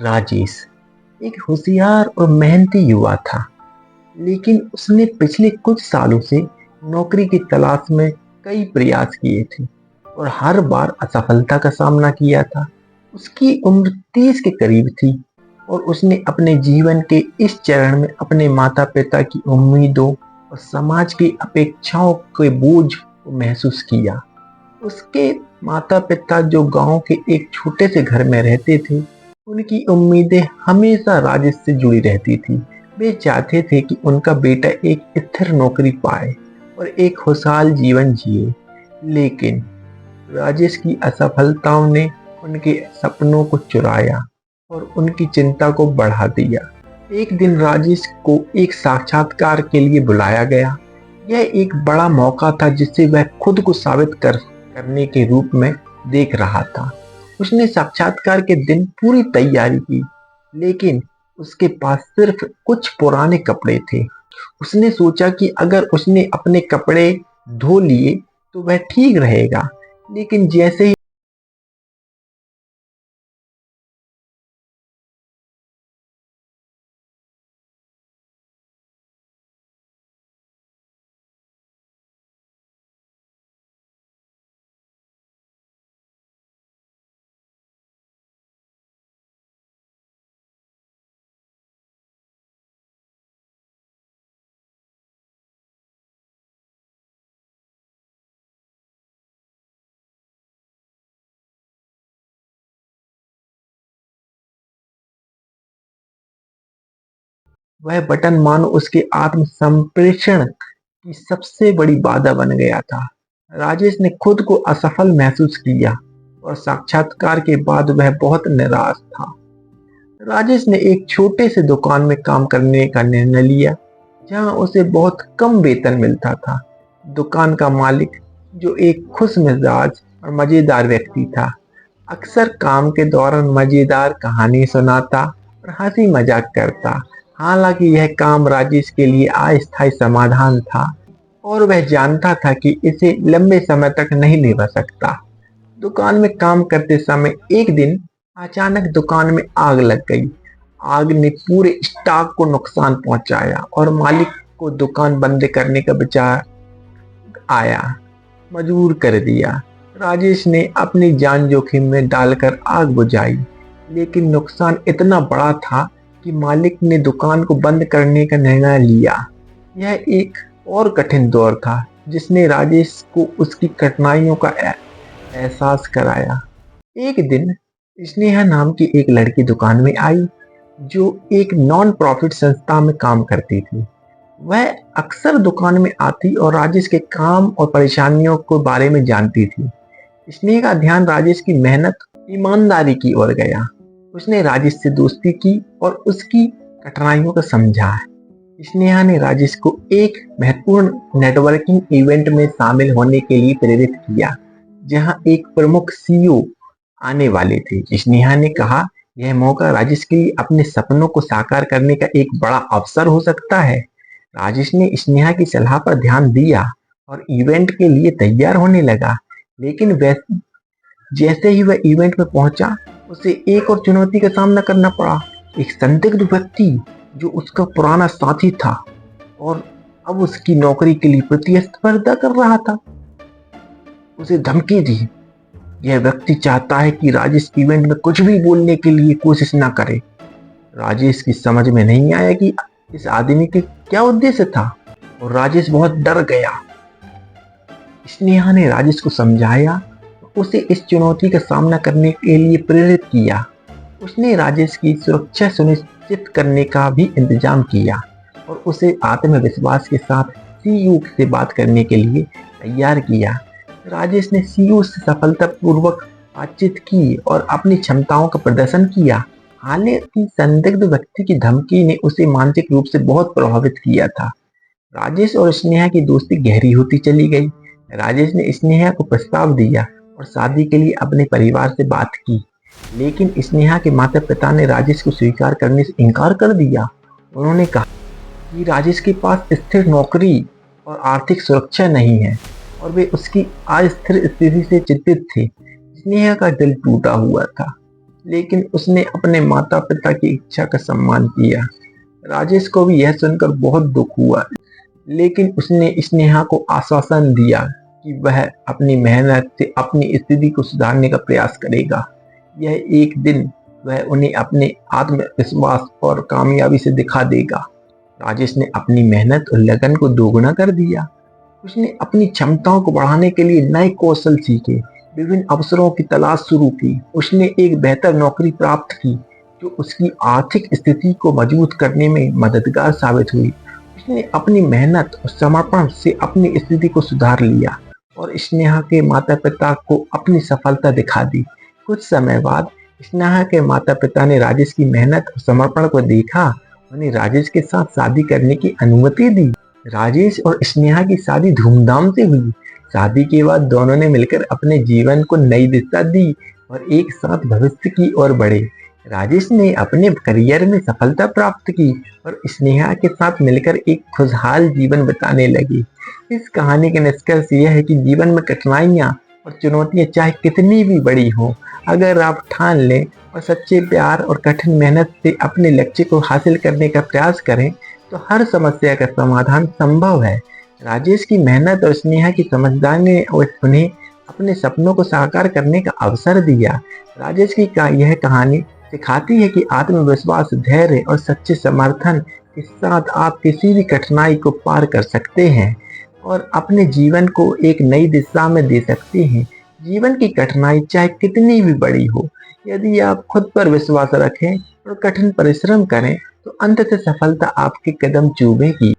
राजेश एक होशियार और मेहनती युवा था, लेकिन उसने पिछले कुछ सालों से नौकरी की तलाश में कई प्रयास किए थे और हर बार असफलता का सामना किया था। उसकी उम्र 30 के करीब थी और उसने अपने जीवन के इस चरण में अपने माता-पिता की उम्मीदों और समाज की अपेक्षाओं के बोझ को महसूस किया। उसके माता-पिता जो गांव के एक छोटे से घर में रहते थे, उनकी उम्मीदें हमेशा राजेश से जुड़ी रहती थी। वे चाहते थे कि उनका बेटा एक स्थिर नौकरी पाए और एक खुशहाल जीवन जिए। लेकिन राजेश की असफलताओं ने उनके सपनों को चुराया और उनकी चिंता को बढ़ा दिया। एक दिन राजेश को एक साक्षात्कार के लिए बुलाया गया। यह एक बड़ा मौका था जिसे वह खुद को साबित करने के रूप में देख रहा था। उसने साक्षात्कार के दिन पूरी तैयारी की, लेकिन उसके पास सिर्फ कुछ पुराने कपड़े थे। उसने सोचा कि अगर उसने अपने कपड़े धो लिए तो वह ठीक रहेगा, लेकिन जैसे ही वह बटन मानो उसके आत्म संप्रेषण की सबसे बड़ी बाधा बन गया था। राजेश ने खुद को असफल महसूस किया और साक्षात्कार के बाद वह बहुत निराश था। राजेश ने एक छोटे से दुकान में काम करने का निर्णय लिया, जहां उसे बहुत कम वेतन मिलता था। दुकान का मालिक, जो एक खुश मिजाज और मजेदार व्यक्ति था, अक्सर काम के दौरान मजेदार कहानी सुनाता और हंसी मजाक करता। हालांकि यह काम राजेश के लिए अस्थायी समाधान था और वह जानता था कि इसे लंबे समय तक नहीं निभा सकता। दुकान में काम करते समय एक दिन अचानक दुकान में आग लग गई। आग ने पूरे स्टॉक को नुकसान पहुंचाया और मालिक को दुकान बंद करने का विचार आया मजबूर कर दिया। राजेश ने अपनी जान जोखिम में डालकर आग बुझाई, लेकिन नुकसान इतना बड़ा था कि मालिक ने दुकान को बंद करने का निर्णय लिया। यह एक और कठिन दौर था जिसने राजेश को उसकी कठिनाइयों का एहसास कराया। एक दिन स्नेहा नाम की एक लड़की दुकान में आई, जो एक नॉन प्रॉफिट संस्था में काम करती थी। वह अक्सर दुकान में आती और राजेश के काम और परेशानियों के बारे में जानती थी। स्नेहा का ध्यान राजेश की मेहनत, ईमानदारी की ओर गया। उसने राजेश से दोस्ती की और उसकी कठिनाइयों को समझा। स्नेहा ने राजेश को एक महत्वपूर्ण नेटवर्किंग इवेंट में शामिल होने के लिए प्रेरित किया, जहां एक प्रमुख सीईओ आने वाले थे। स्नेहा ने कहा, यह मौका राजेश के लिए अपने सपनों को साकार करने का एक बड़ा अवसर हो सकता है। राजेश ने स्नेहा की सलाह पर ध्यान दिया और इवेंट के लिए तैयार होने लगा। लेकिन जैसे ही वह इवेंट में पहुंचा, उसे एक और चुनौती का सामना करना पड़ा। एक संदिग्ध व्यक्ति, जो उसका पुराना साथी था और अब उसकी नौकरी के लिए प्रतिस्पर्धा कर रहा था, उसे धमकी दी। यह व्यक्ति चाहता है कि राजेश इवेंट में कुछ भी बोलने के लिए कोशिश न करे। राजेश की समझ में नहीं आया कि इस आदमी के क्या उद्देश्य था और राजेश बहुत डर गया। स्नेहा ने राजेश को समझाया, उसे इस चुनौती का सामना करने के लिए प्रेरित किया। उसने राजेश की सुरक्षा सुनिश्चित करने का भी इंतजाम किया और उसे आत्मविश्वास के साथ सीईओ से बात करने के लिए तैयार किया। राजेश ने सीईओ से सफलतापूर्वक बातचीत की और अपनी क्षमताओं का प्रदर्शन किया। हालांकि संदिग्ध व्यक्ति की धमकी ने उसे मानसिक रूप से बहुत प्रभावित किया था। राजेश और स्नेहा की दोस्ती गहरी होती चली गई। राजेश ने स्नेहा को प्रस्ताव दिया और शादी के लिए अपने परिवार से बात की, लेकिन स्नेहा के माता पिता ने राजेश को स्वीकार करने से इनकार कर दिया। उन्होंने कहा कि राजेश के पास स्थिर नौकरी और आर्थिक सुरक्षा नहीं है और वे उसकी अस्थिर स्थिति से चिंतित थे। स्नेहा का दिल टूटा हुआ था। लेकिन उसने अपने माता पिता की इच्छा का सम्मान किया। राजेश को भी यह सुनकर बहुत दुख हुआ, लेकिन उसने स्नेहा को आश्वासन दिया कि वह अपनी मेहनत से अपनी स्थिति को सुधारने का प्रयास करेगा। यह एक दिन वह उन्हें अपने आत्मविश्वास और कामयाबी से दिखा देगा। राजेश ने अपनी मेहनत और लगन को दोगुना कर दिया। उसने अपनी क्षमताओं को बढ़ाने के लिए नए कौशल सीखे, विभिन्न अवसरों की तलाश शुरू की। उसने एक बेहतर नौकरी प्राप्त की जो उसकी आर्थिक स्थिति को मजबूत करने में मददगार साबित हुई। उसने अपनी मेहनत और समर्पण से अपनी स्थिति को सुधार लिया और स्नेहा के माता पिता को अपनी सफलता दिखा दी। कुछ समय बाद स्नेहा के माता पिता ने राजेश की मेहनत और समर्पण को देखा, उन्हें राजेश के साथ शादी करने की अनुमति दी। राजेश और स्नेहा की शादी धूमधाम से हुई। शादी के बाद दोनों ने मिलकर अपने जीवन को नई दिशा दी और एक साथ भविष्य की ओर बढ़े। राजेश ने अपने करियर में सफलता प्राप्त की और स्नेहा के साथ मिलकर एक खुशहाल जीवन बिताने लगी। इस कहानी का निष्कर्ष यह है कि जीवन में कठिनाइयाँ और चुनौतियाँ चाहे कितनी भी बड़ी हो, अगर आप ठान लें और सच्चे प्यार और कठिन मेहनत से अपने लक्ष्य को हासिल करने का प्रयास करें तो हर समस्या का समाधान संभव है। राजेश की मेहनत और स्नेहा की समझदारी ने उन्हें अपने सपनों को साकार करने का अवसर दिया। राजेश की यह कहानी सिखाती है कि आत्मविश्वास, धैर्य और सच्चे समर्थन के साथ आप किसी भी कठिनाई को पार कर सकते हैं और अपने जीवन को एक नई दिशा में दे सकते हैं। जीवन की कठिनाई चाहे कितनी भी बड़ी हो, यदि आप खुद पर विश्वास रखें और कठिन परिश्रम करें तो अंततः सफलता आपके कदम चूमेगी।